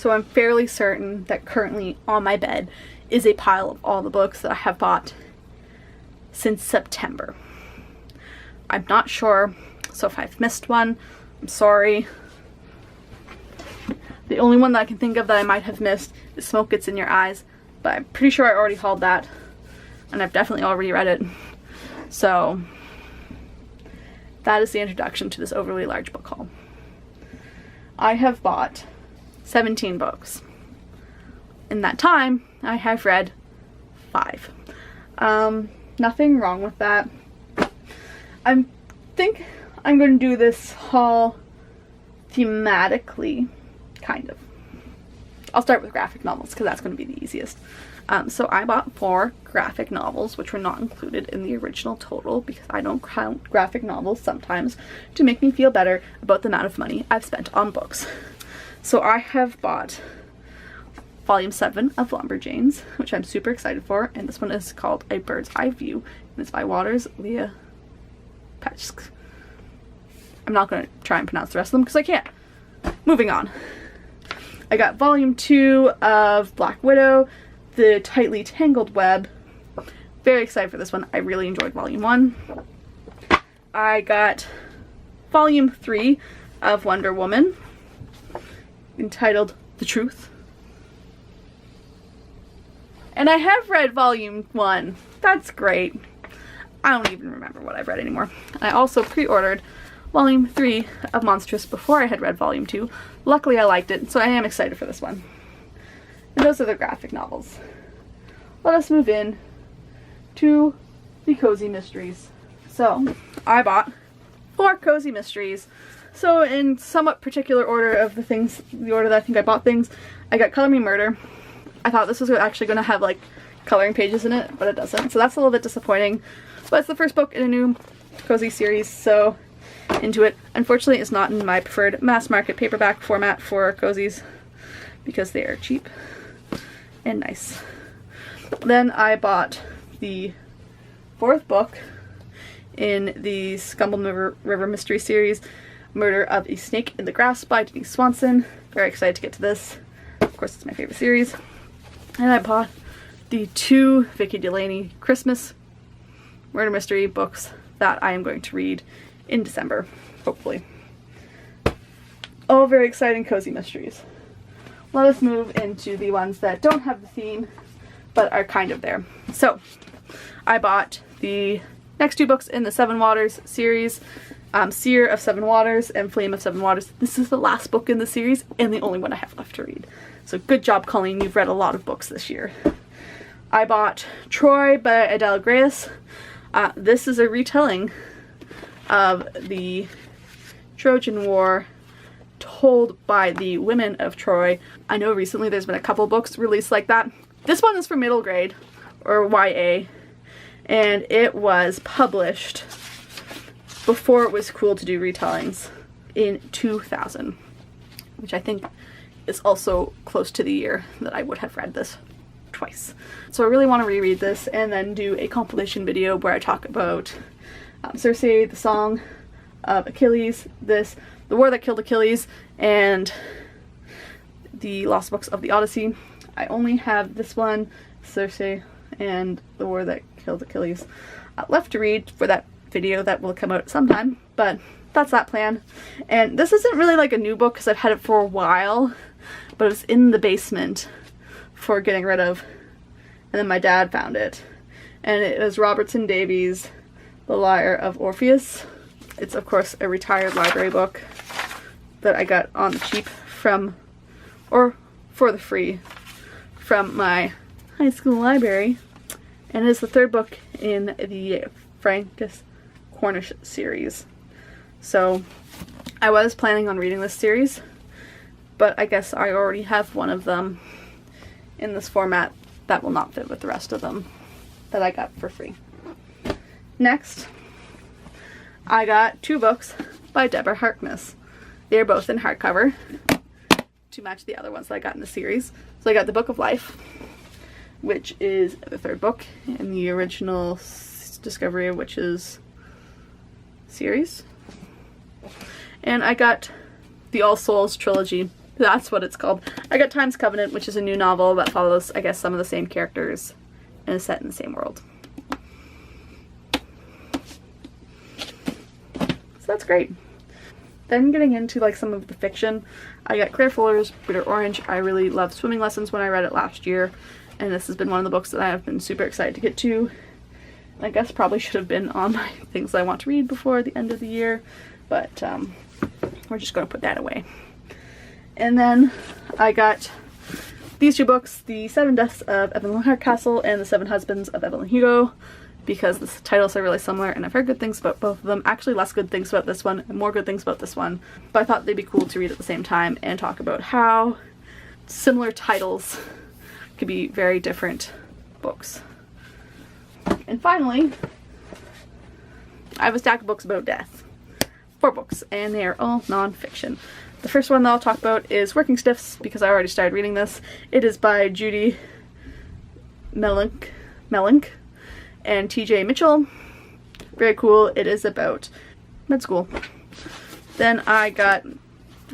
So I'm fairly certain that currently on my bed is a pile of all the books that I have bought since September. I'm not sure, so if I've missed one, I'm sorry. The only one that I can think of that I might have missed is Smoke Gets in Your Eyes, but I'm pretty sure I already hauled that, and I've definitely already read it. So that is the introduction to this overly large book haul. I have bought 17 books. In that time, I have read 5. Nothing wrong with that. I think I'm going to do this haul thematically, kind of. I'll start with graphic novels because that's going to be the easiest. So I bought 4 graphic novels, which were not included in the original total because I don't count graphic novels sometimes to make me feel better about the amount of money I've spent on books. So I have bought Volume 7 of Lumberjanes, which I'm super excited for, and this one is called A Bird's Eye View, and it's by Waters Leah Patchk. I'm not going to try and pronounce the rest of them because I can't. Moving on. I got Volume 2 of Black Widow, The Tightly Tangled Web. Very excited for this one. I really enjoyed Volume 1. I got Volume 3 of Wonder Woman, entitled The Truth. And I have read Volume 1. That's great. I don't even remember what I've read anymore. I also pre-ordered Volume 3 of Monstress before I had read Volume 2. Luckily I liked it, so I am excited for this one. And those are the graphic novels. Let us move in to the cozy mysteries. So, I bought 4 cozy mysteries. So in somewhat particular order of the order that I think I bought things, I got Color Me Murder. I thought this was actually going to have like coloring pages in it, but it doesn't. So that's a little bit disappointing. But it's the first book in a new cozy series, so into it. Unfortunately, it's not in my preferred mass market paperback format for cozies because they are cheap and nice. Then I bought the 4th book in the Scumble River Mystery series, Murder of a Snake in the Grass by Denise Swanson. Very excited to get to this. Of course, it's my favorite series. And I bought the 2 Vicki Delany Christmas murder mystery books that I am going to read in December, hopefully. All very exciting cozy mysteries. Let us move into the ones that don't have the theme, but are kind of there. So, I bought the next 2 books in the Sevenwaters series, Seer of Sevenwaters and Flame of Sevenwaters. This is the last book in the series and the only one I have left to read. So good job, Colleen. You've read a lot of books this year. I bought Troy by Adele Geras. This is a retelling of the Trojan War told by the women of Troy. I know recently there's been a couple books released like that. This one is for middle grade, or YA, and it was published before it was cool to do retellings in 2000, which I think is also close to the year that I would have read this twice. So I really want to reread this and then do a compilation video where I talk about Circe, the Song of Achilles, the War That Killed Achilles, and the Lost Books of the Odyssey. I only have this one, Circe, and the War That Killed Achilles left to read for that video that will come out sometime, but that's that plan. And this isn't really like a new book because I've had it for a while, but it's in the basement for getting rid of, and then my dad found it, and it is Robertson Davies' The Lyre of Orpheus. It's of course a retired library book that I got on the cheap from, or for the free, from my high school library, and it is the 3rd book in the Francis Cornish series. So I was planning on reading this series, but I guess I already have one of them in this format that will not fit with the rest of them that I got for free. Next, I got 2 books by Deborah Harkness. They are both in hardcover to match the other ones that I got in the series. So I got The Book of Life, which is the 3rd book in the original Discovery of Witches series. And I got the All Souls trilogy, That's what it's called. I got Time's Covenant, which is a new novel that follows, I guess, some of the same characters and is set in the same world. So that's great. Then getting into like some of the fiction, I got Claire Fuller's Bitter Orange. I really loved Swimming Lessons when I read it last year, and this has been one of the books that I have been super excited to get to. I guess probably should have been on my things I want to read before the end of the year, but we're just going to put that away. And then I got these two books, The Seven Deaths of Evelyn Hardcastle and The Seven Husbands of Evelyn Hugo, because the titles are really similar and I've heard good things about both of them. Actually less good things about this one and more good things about this one, but I thought they'd be cool to read at the same time and talk about how similar titles could be very different books. And finally, I have a stack of books about death. 4 books, and they are all non-fiction. The first one that I'll talk about is Working Stiffs, because I already started reading this. It is by Judy Melink and TJ Mitchell. Very cool. It is about med school. Then I got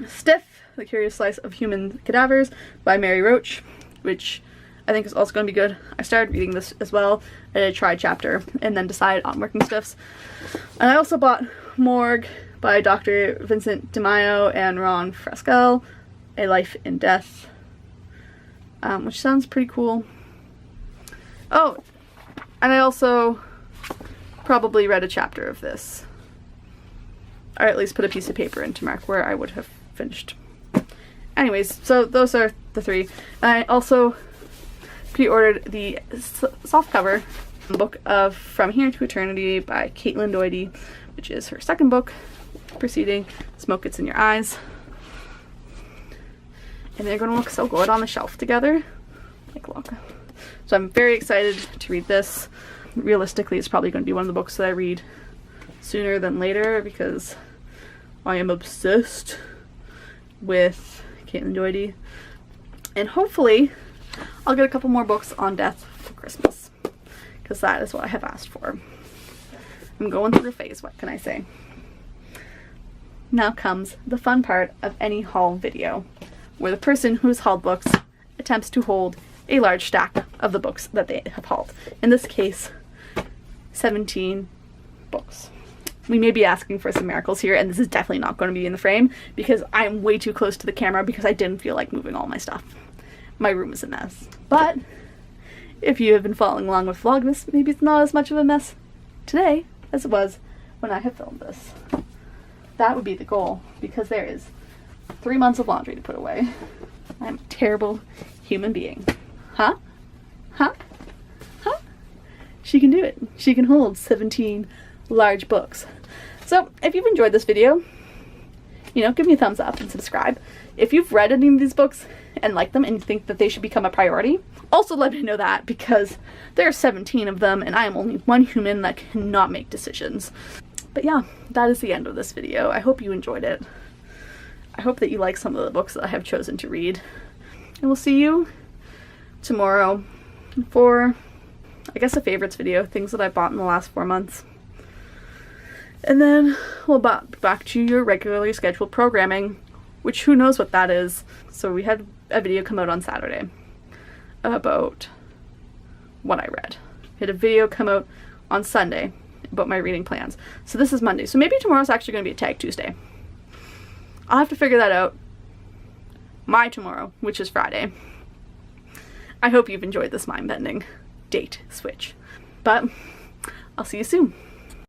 Stiff, The Curious Slice of Human Cadavers by Mary Roach, which I think is also going to be good. I started reading this as well. I did a try chapter and then decided on Working Stiffs. And I also bought Morgue by Dr. Vincent DeMaio and Ron Freskel, A Life in Death, which sounds pretty cool. Oh, and I also probably read a chapter of this, or at least put a piece of paper in to mark where I would have finished. Anyways, so those are the 3. I also pre-ordered the softcover book of From Here to Eternity by Caitlin Doughty, which is her second book, preceding Smoke Gets in Your Eyes. And they're going to look so good on the shelf together. Like, look. So I'm very excited to read this. Realistically, it's probably going to be one of the books that I read sooner than later because I am obsessed with Caitlin Doughty. And hopefully I'll get a couple more books on death for Christmas, because that is what I have asked for. I'm going through a phase, what can I say? Now comes the fun part of any haul video, where the person who has hauled books attempts to hold a large stack of the books that they have hauled. In this case, 17 books. We may be asking for some miracles here, and this is definitely not going to be in the frame because I'm way too close to the camera because I didn't feel like moving all my stuff. My room is a mess. But if you have been following along with Vlogmas, maybe it's not as much of a mess today as it was when I have filmed this. That would be the goal, because there is 3 months of laundry to put away. I'm a terrible human being. Huh? Huh? Huh? She can do it. She can hold 17 large books. So if you've enjoyed this video, you know, give me a thumbs up and subscribe. If you've read any of these books and like them and you think that they should become a priority, also let me know that, because there are 17 of them and I am only one human that cannot make decisions. But yeah, that is the end of this video. I hope you enjoyed it. I hope that you like some of the books that I have chosen to read. And we'll see you tomorrow for, I guess, a favorites video, things that I bought in the last 4 months. And then we'll be back to your regularly scheduled programming, which who knows what that is. So we had a video come out on Saturday about what I read. We had a video come out on Sunday about my reading plans. So this is Monday. So maybe tomorrow's actually going to be a Tag Tuesday. I'll have to figure that out. My tomorrow, which is Friday. I hope you've enjoyed this mind-bending date switch. But I'll see you soon.